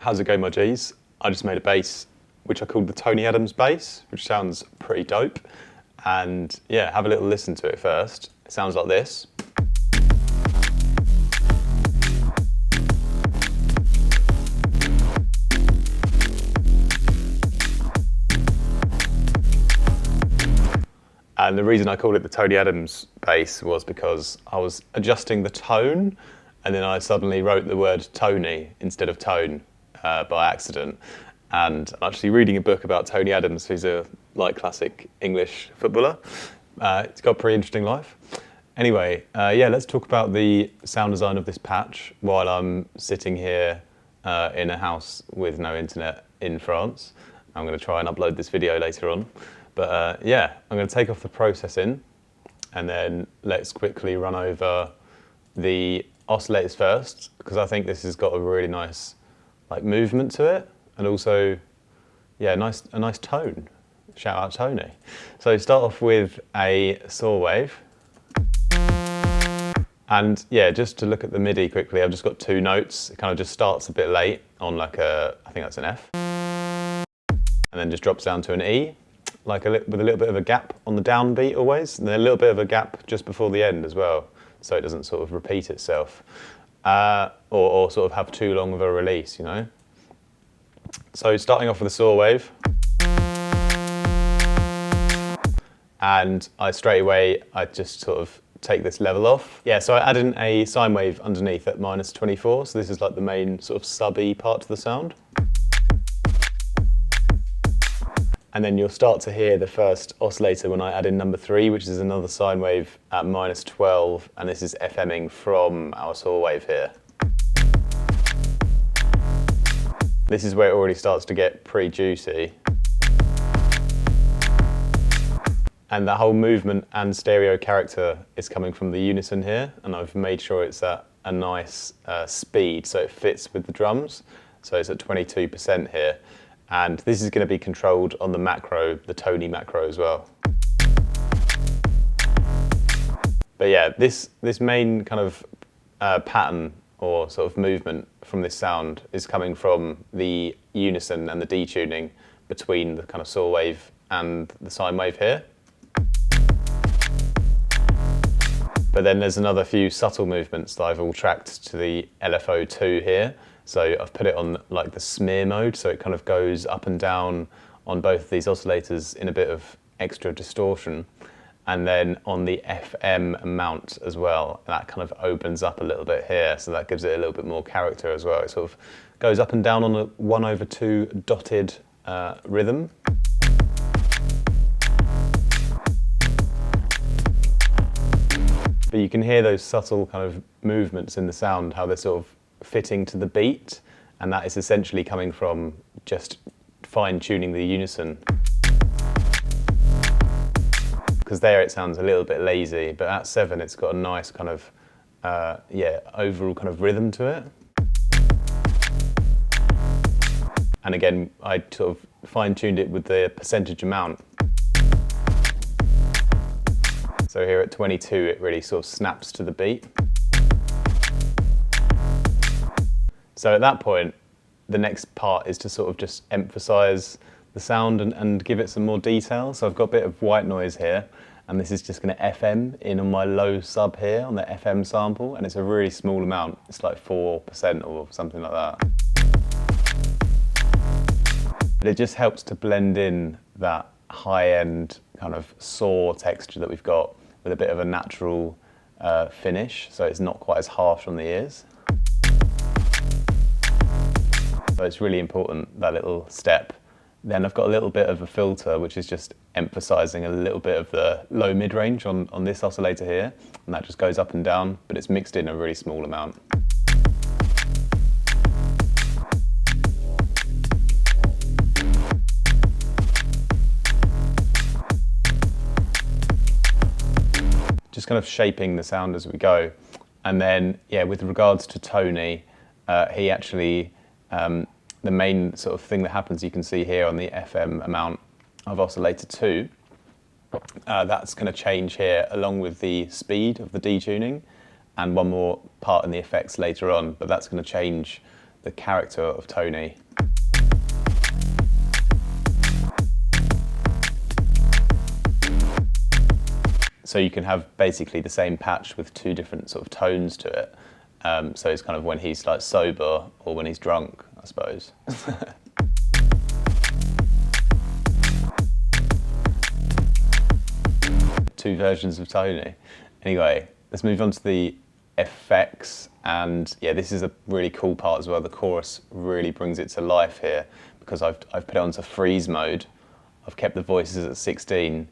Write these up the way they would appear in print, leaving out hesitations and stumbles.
How's it going, my G's? I just made a bass which I called the Tony Adams bass, which sounds pretty dope. And yeah, have a little listen to it first. It sounds like this. And the reason I called it the Tony Adams bass was because I was adjusting the tone, and then I suddenly wrote the word Tony instead of tone by accident. And I'm actually reading a book about Tony Adams, who's a classic English footballer. It's got a pretty interesting life. Anyway, yeah, let's talk about the sound design of this patch while I'm sitting here in a house with no internet in France. I'm going to try and upload this video later on. But yeah, I'm going to take off the processing, and then let's quickly run over the oscillators first, because I think this has got a really nice movement to it, and also, yeah, a nice tone. Shout out Tony. So start off with a saw wave. And yeah, just to look at the Midi quickly, I've just got two notes. It kind of just starts a bit late on I think that's an F. And then just drops down to an E. With a little bit of a gap on the downbeat always, and then a little bit of a gap just before the end as well, so it doesn't sort of repeat itself, or sort of have too long of a release, you know. So starting off with a saw wave, and I just sort of take this level off. Yeah, so I add in a sine wave underneath at -24, so this is like the main sort of sub-E part of the sound. And then you'll start to hear the first oscillator when I add in number 3, which is another sine wave at -12, and this is FMing from our saw wave here. This is where it already starts to get pretty juicy. And the whole movement and stereo character is coming from the unison here, and I've made sure it's at a nice speed so it fits with the drums. So it's at 22% here. And this is going to be controlled on the macro, the Tony macro as well. But yeah, this main kind of pattern or sort of movement from this sound is coming from the unison and the detuning between the kind of saw wave and the sine wave here. But then there's another few subtle movements that I've all tracked to the LFO2 here. So I've put it on the smear mode, so it kind of goes up and down on both of these oscillators in a bit of extra distortion. And then on the FM mount as well, that kind of opens up a little bit here, so that gives it a little bit more character as well. It sort of goes up and down on a 1/2 dotted rhythm. But you can hear those subtle kind of movements in the sound, how they're sort of fitting to the beat, and that is essentially coming from just fine-tuning the unison. Because there it sounds a little bit lazy, but at 7 it's got a nice kind of, overall kind of rhythm to it. And again, I sort of fine-tuned it with the percentage amount. So here at 22, it really sort of snaps to the beat. So at that point, the next part is to sort of just emphasize the sound and give it some more detail. So I've got a bit of white noise here, and this is just going to FM in on my low sub here on the FM sample, and it's a really small amount. It's like 4% or something like that. But it just helps to blend in that high-end kind of saw texture that we've got with a bit of a natural finish, so it's not quite as harsh on the ears. So it's really important, that little step. Then I've got a little bit of a filter, which is just emphasizing a little bit of the low mid-range on this oscillator here, and that just goes up and down, but it's mixed in a really small amount. Just kind of shaping the sound as we go. And then, yeah, with regards to Tony, he actually, the main sort of thing that happens, you can see here on the FM amount of oscillator 2, that's going to change here along with the speed of the detuning, and one more part in the effects later on, but that's going to change the character of Tony. So you can have basically the same patch with two different sort of tones to it. So it's kind of when he's like sober or when he's drunk, I suppose. Two versions of Tony. Anyway, let's move on to the effects. And yeah, this is a really cool part as well. The chorus really brings it to life here because I've put it onto freeze mode. I've kept the voices at 16.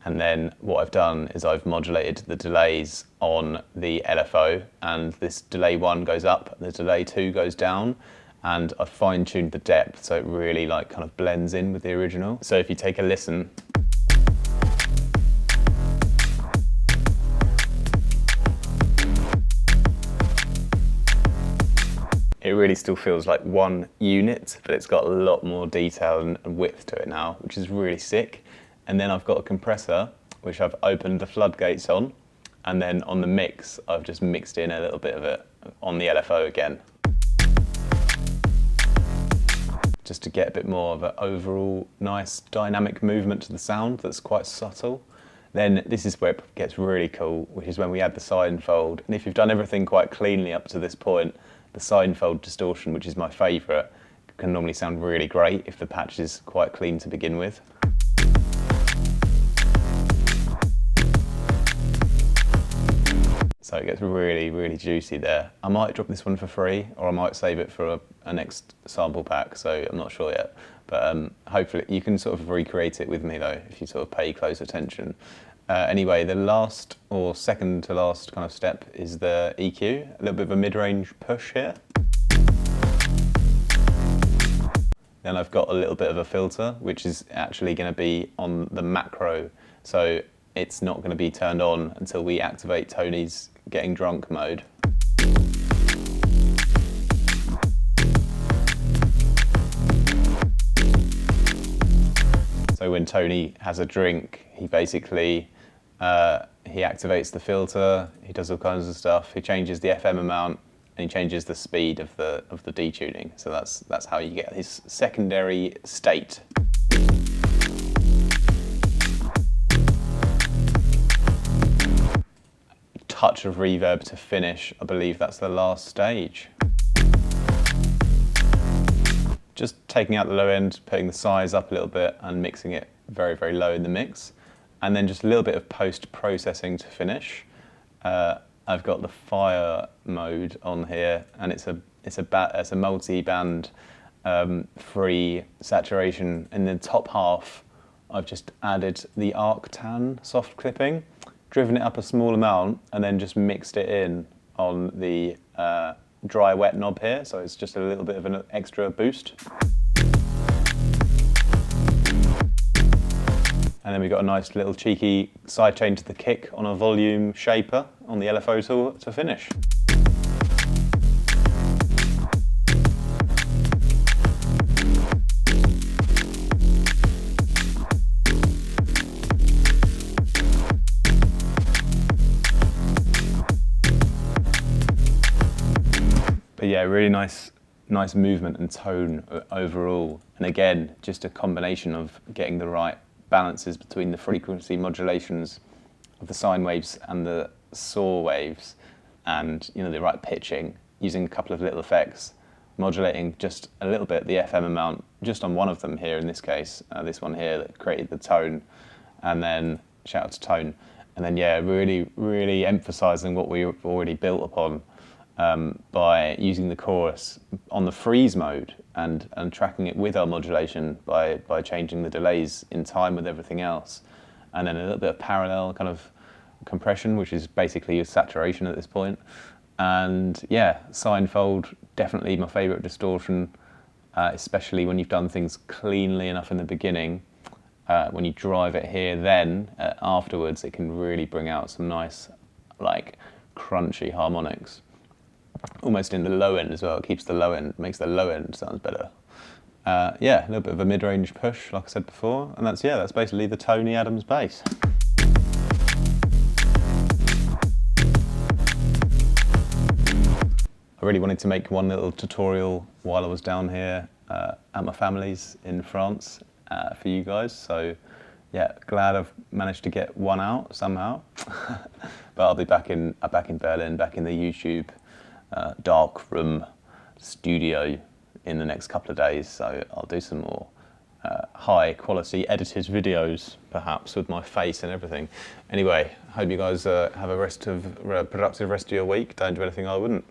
And then what I've done is I've modulated the delays on the LFO, and this delay 1 goes up, the delay 2 goes down, and I've fine-tuned the depth so it really like kind of blends in with the original. So if you take a listen, it really still feels like one unit, but it's got a lot more detail and width to it now, which is really sick. And then I've got a compressor, which I've opened the floodgates on. And then on the mix, I've just mixed in a little bit of it on the LFO again. Just to get a bit more of an overall nice dynamic movement to the sound that's quite subtle. Then this is where it gets really cool, which is when we add the Seinfeld. And if you've done everything quite cleanly up to this point, the Seinfeld Distortion, which is my favourite, can normally sound really great if the patch is quite clean to begin with. So it gets really, really juicy there. I might drop this one for free, or I might save it for a next sample pack, so I'm not sure yet. But hopefully you can sort of recreate it with me though, if you sort of pay close attention. Anyway, the last or second to last kind of step is the EQ, a little bit of a mid-range push here. Then I've got a little bit of a filter, which is actually going to be on the macro. So it's not going to be turned on until we activate Tony's getting drunk mode. So when Tony has a drink, he basically, he activates the filter, he does all kinds of stuff, he changes the FM amount, and he changes the speed of the detuning. So that's how you get his secondary state. Touch of reverb to finish. I believe that's the last stage. Just taking out the low end, putting the size up a little bit and mixing it very, very low in the mix. And then just a little bit of post-processing to finish. I've got the fire mode on here, and it's a multi-band free saturation. In the top half, I've just added the arctan soft clipping, driven it up a small amount, and then just mixed it in on the dry wet knob here, so it's just a little bit of an extra boost. And then we've got a nice little cheeky sidechain to the kick on a volume shaper on the LFO tool to finish. But yeah, really nice movement and tone overall. And again, just a combination of getting the right balances between the frequency modulations of the sine waves and the saw waves, and the right pitching, using a couple of little effects, modulating just a little bit the FM amount just on one of them here in this case, this one here that created the tone, and then shout out to tone, and then yeah, really emphasizing what we've already built upon by using the chorus on the freeze mode and tracking it with our modulation by changing the delays in time with everything else, and then a little bit of parallel kind of compression, which is basically a saturation at this point. And yeah, Seinfeld, definitely my favorite distortion, especially when you've done things cleanly enough in the beginning. When you drive it here, then afterwards, it can really bring out some nice, like, crunchy harmonics. Almost in the low end as well. It keeps the low end, makes the low end sounds better. Yeah, a little bit of a mid-range push, like I said before, and that's basically the Tony Adams bass. I I really wanted to make one little tutorial while I was down here at my family's in France for you guys. So yeah, glad I've managed to get one out somehow. But I'll be back in Berlin, back in the YouTube dark room studio in the next couple of days. So I'll do some more high quality edited videos, perhaps with my face and everything. Anyway, hope you guys have a productive rest of your week. Don't do anything I wouldn't.